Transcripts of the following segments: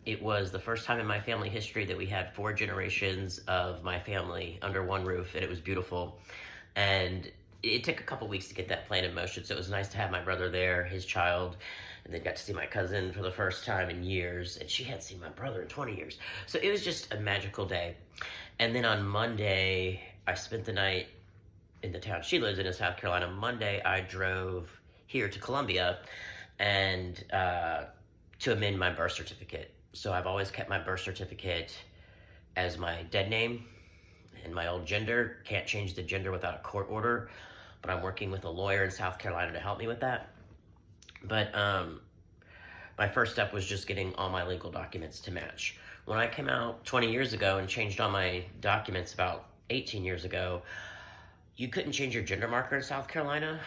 It was the first time in my family history that we had 4 generations of my family under one roof, and it was beautiful. And it took a couple weeks to get that plan in motion, so it was nice to have my brother there, his child, and then got to see my cousin for the first time in years, and she hadn't seen my brother in 20 years. So it was just a magical day. And then on Monday, I spent the night in the town she lives in South Carolina. Monday, I drove here to Columbia and to amend my birth certificate. So I've always kept my birth certificate as my dead name and my old gender. Can't change the gender without a court order, but I'm working with a lawyer in South Carolina to help me with that. But my first step was just getting all my legal documents to match. When I came out 20 years ago and changed all my documents about 18 years ago, you couldn't change your gender marker in South Carolina.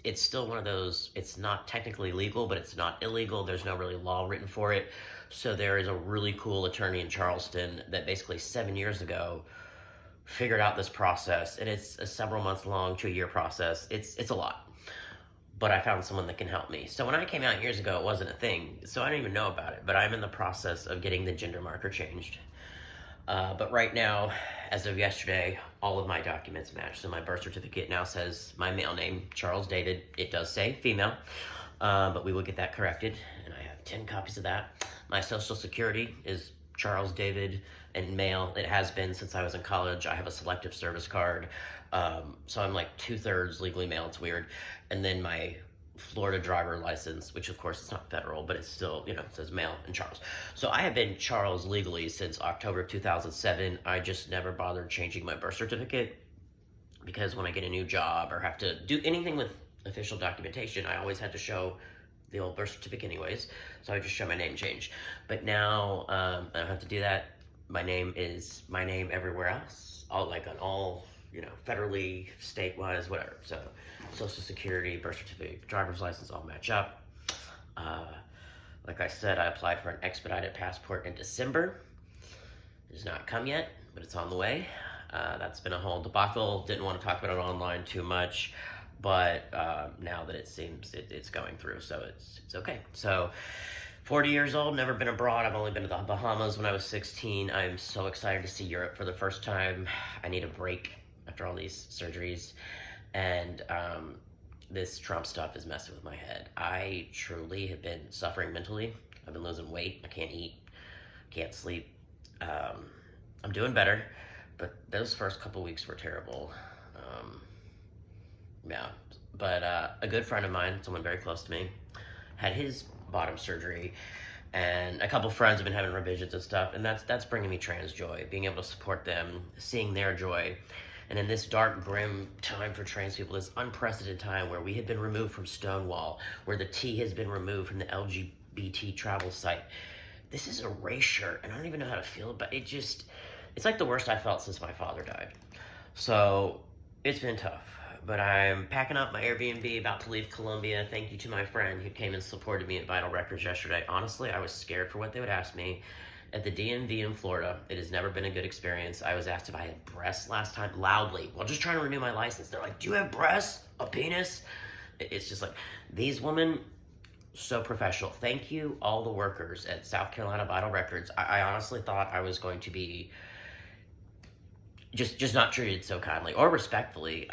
It's still one of those, it's not technically legal, but it's not illegal. There's no really law written for it. So there is a really cool attorney in Charleston that basically 7 years ago figured out this process, and it's a several months long to a year process. It's a lot, but I found someone that can help me. So when I came out years ago, it wasn't a thing, so I didn't even know about it, but I'm in the process of getting the gender marker changed. But right now, as of yesterday, all of my documents match. So my birth certificate now says my male name, Charles David. It does say female, but we will get that corrected, and I have 10 copies of that. My social security is Charles David and male. It has been since I was in college. I have a selective service card, so I'm like 2/3 legally male. It's weird. And then my Florida driver license, which of course it's not federal, but it's still, it says male and Charles. So I have been Charles legally since October of 2007. I just never bothered changing my birth certificate because when I get a new job or have to do anything with official documentation, I always had to show the old birth certificate anyways. So I just show my name change. But now I don't have to do that. My name is my name everywhere else, all like on all, federally, state-wise, whatever. So social security, birth certificate, driver's license all match up. Like I said, I applied for an expedited passport in December. It has not come yet, but it's on the way. That's been a whole debacle. Didn't want to talk about it online too much, but now that it seems it's going through, so it's okay. So 40 years old, never been abroad. I've only been to the Bahamas when I was 16. I'm so excited to see Europe for the first time. I need a break after all these surgeries. And this Trump stuff is messing with my head. I truly have been suffering mentally. I've been losing weight. I can't eat, can't sleep. I'm doing better, but those first couple weeks were terrible. Yeah, but a good friend of mine, someone very close to me, had his bottom surgery, and a couple friends have been having revisions and stuff, and that's bringing me trans joy, being able to support them, seeing their joy. And in this dark, grim time for trans people, this unprecedented time where we have been removed from Stonewall, where the T has been removed from the LGBT travel site, this is erasure, and I don't even know how to feel about it. It's like the worst I felt since my father died. So it's been tough, but I'm packing up my Airbnb, about to leave Columbia. Thank you to my friend who came and supported me at Vital Records yesterday. Honestly, I was scared for what they would ask me. At the DMV in Florida, it has never been a good experience. I was asked if I had breasts last time, loudly, while just trying to renew my license. They're like, do you have breasts? A penis? It's just like, these women, so professional. Thank you, all the workers at South Carolina Vital Records. I honestly thought I was going to be just not treated so kindly or respectfully.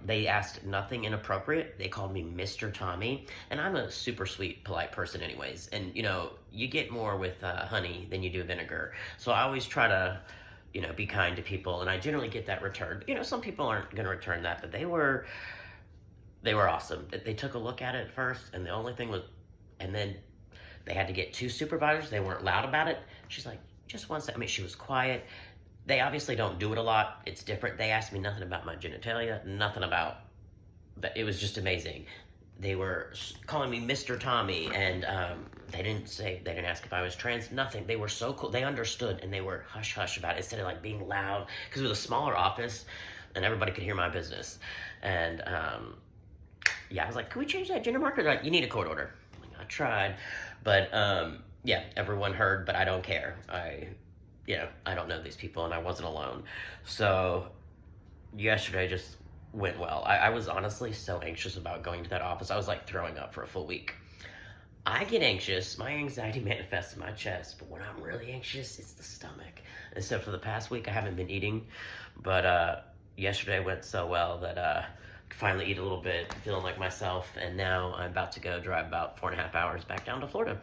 They asked nothing inappropriate. They called me Mr. Tommy, and I'm a super sweet, polite person anyways. And, you get more with honey than you do vinegar. So I always try to, be kind to people, and I generally get that returned. Some people aren't going to return that, but they were awesome. They took a look at it first, and the only thing was, and then they had to get 2 supervisors. They weren't loud about it. She's like, just one second. I mean, she was quiet. They obviously don't do it a lot. It's different. They asked me nothing about my genitalia, nothing about, but it was just amazing. They were calling me Mr. Tommy, and they didn't ask if I was trans, nothing. They were so cool. They understood, and they were hush-hush about it instead of like being loud, because it was a smaller office, and everybody could hear my business. And yeah, I was like, can we change that gender marker? They're like, you need a court order. I'm like, I tried, but yeah, everyone heard, but I don't care. I don't know these people, and I wasn't alone. So yesterday just went well. I was honestly so anxious about going to that office. I was like throwing up for a full week. I get anxious. My anxiety manifests in my chest, but when I'm really anxious, it's the stomach. And so for the past week, I haven't been eating, but yesterday went so well that could finally eat a little bit, feeling like myself. And now I'm about to go drive about 4.5 hours back down to Florida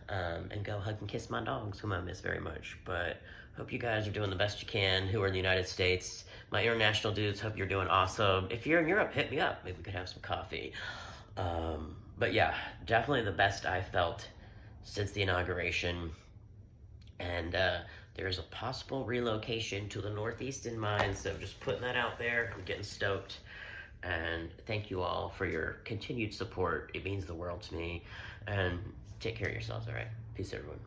and go hug and kiss my dogs, whom I miss very much. But hope you guys are doing the best you can who are in the United States. My international dudes, hope you're doing awesome. If you're in Europe, hit me up. Maybe we could have some coffee. But yeah, definitely the best I felt since the inauguration. And there's a possible relocation to the Northeast in mind, so just putting that out there. I'm getting stoked. And thank you all for your continued support. It means the world to me. And take care of yourselves, all right? Peace, everyone.